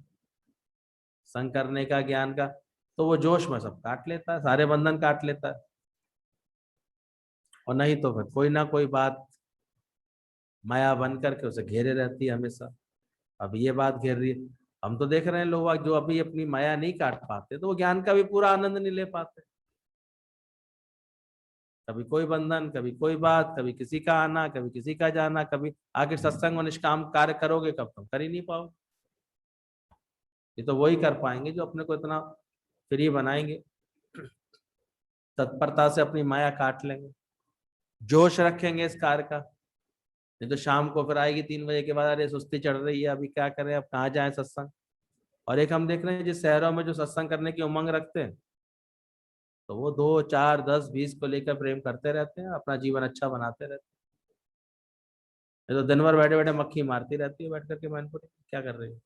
संग करने का, ज्ञान का, तो वो जोश में सब काट लेता है, सारे बंधन काट लेता है। और नहीं तो फिर कोई ना कोई बात माया बन करके उसे घेरे रहती है हमेशा। अब ये बात घेर रही है। हम तो देख रहे हैं लोग जो अभी अपनी माया नहीं काट पाते, तो वो ज्ञान का भी पूरा आनंद नहीं ले पाते। कभी कोई बंधन, कभी कोई बात, कभी किसी का आना, कभी किसी का जाना, कभी आखिर सत्संग और निष्काम कार्य करोगे कब? तुम कर ही नहीं पाओ। ये तो वही कर पाएंगे जो अपने को इतना फ्री बनाएंगे, तत्परता से अपनी माया काट लेंगे, जोश रखेंगे इस कार्य का। नहीं तो शाम को फिर आएगी 3 बजे के बाद, अरे सुस्ती चढ़ रही है, अभी क्या करें, अब कहाँ जाए सत्संग। और एक हम देख रहे हैं जिस शहरों में जो सत्संग करने की उमंग रखते हैं, तो वो 2 4 10 20 को लेकर प्रेम करते रहते हैं, अपना जीवन अच्छा बनाते रहते हैं। ये तो दिन भर बैठे बैठे मक्खी मारती रहती है बैठ करके मैनपुरी, क्या कर रही है?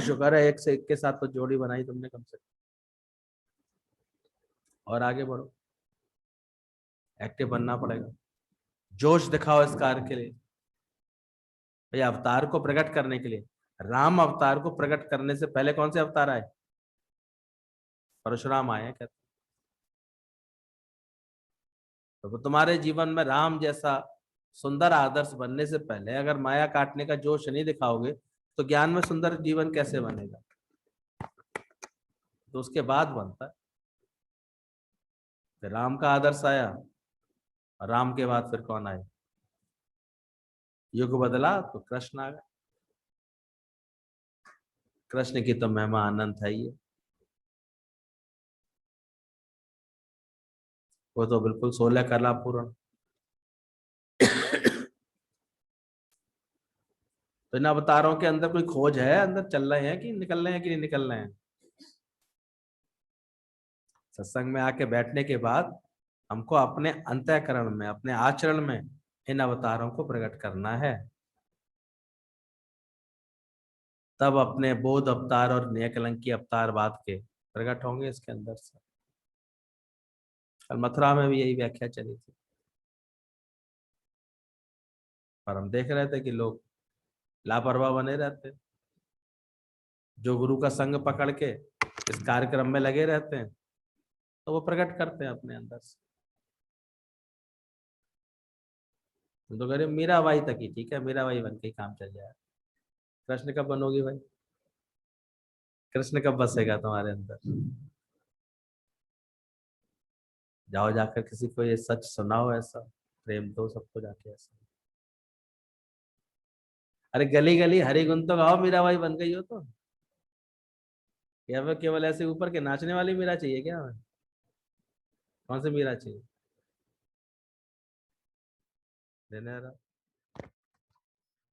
शुक्र है एक से एक के साथ तो जोड़ी बनाई तुमने कम से कम। और आगे बढ़ो, एक्टिव बनना पड़ेगा, जोश दिखाओ इस कार्य के लिए। भाई अवतार को प्रकट करने के लिए, राम अवतार को प्रकट करने से पहले कौन से अवतार आए? परशुराम आए हैं कहते। तो तुम्हारे जीवन में राम जैसा सुंदर आदर्श बनने से पहले अगर माया काटने का जोश नहीं दिखाओगे, तो ज्ञान में सुंदर जीवन कैसे बनेगा? तो उसके बाद बनता है। फिर राम का आदर्श आया, और राम के बाद फिर कौन आए? युग बदला तो कृष्ण आ गए। कृष्ण की तो महिमा अनंत है ही है। वो तो बिल्कुल 16 कला पूर्ण। तो इन अवतारों के अंदर कोई खोज है, अंदर चल रहे हैं कि निकल रहे हैं कि नहीं निकल रहे हैं? सत्संग में आके बैठने के बाद हमको अपने अंतःकरण में, अपने आचरण में इन अवतारों को प्रकट करना है। तब अपने बोध अवतार और न्यायकलंकी अवतार बाद के प्रकट होंगे इसके अंदर से। कल मथुरा में भी यही व्याख्या चली थी, पर हम देख रहे थे कि लोग लापरवाह बने रहते हैं। जो गुरु का संग पकड़ के इस कार्यक्रम में लगे रहते हैं, तो वो प्रकट करते हैं अपने अंदर से। तो कह रहे मीरा बाई तक ही ठीक है, मीरा बाई बन के ही काम चल जाए। कृष्ण कब बनोगी भाई? कृष्ण कब बसेगा तुम्हारे अंदर? जाओ जाकर किसी को ये सच सुनाओ, ऐसा प्रेम दो सबको जाके ऐसा। अरे गली गली हरि गुण तो गाओ, मीराबाई बन गई हो तो। या फिर केवल ऐसे ऊपर के नाचने वाली मीरा चाहिए क्या हमें? कौन सी मीरा चाहिए? देने आ रहा